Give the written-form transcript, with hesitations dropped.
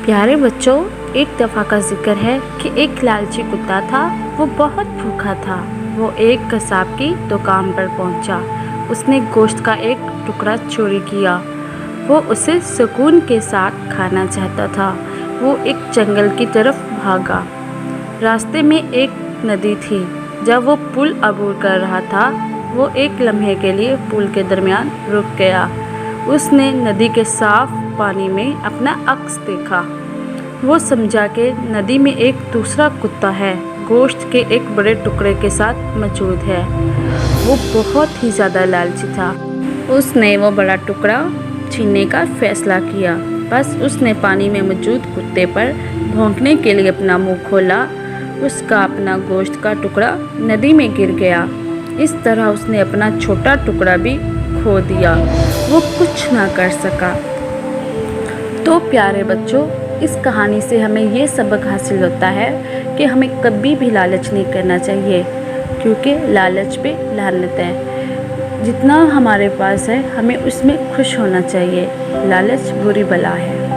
प्यारे बच्चों, एक दफ़ा का जिक्र है कि एक लालची कुत्ता था। वो बहुत भूखा था। वो एक कसाब की दुकान पर पहुंचा। उसने गोश्त का एक टुकड़ा चोरी किया। वो उसे सुकून के साथ खाना चाहता था। वो एक जंगल की तरफ भागा। रास्ते में एक नदी थी। जब वो पुल अबूर कर रहा था, वो एक लम्हे के लिए पुल के दरमियान रुक गया। उसने नदी के साफ पानी में अपना अक्स देखा। वो समझा कि नदी में एक दूसरा कुत्ता है, गोश्त के एक बड़े टुकड़े के साथ मौजूद है। वो बहुत ही ज़्यादा लालची था। उसने वो बड़ा टुकड़ा छीनने का फैसला किया। बस उसने पानी में मौजूद कुत्ते पर भौंकने के लिए अपना मुंह खोला। उसका अपना गोश्त का टुकड़ा नदी में गिर गया। इस तरह उसने अपना छोटा टुकड़ा भी खो दिया। वो कुछ ना कर सका। तो प्यारे बच्चों, इस कहानी से हमें ये सबक हासिल होता है कि हमें कभी भी लालच नहीं करना चाहिए, क्योंकि लालच पे लानत है। जितना हमारे पास है हमें उसमें खुश होना चाहिए। लालच बुरी बला है।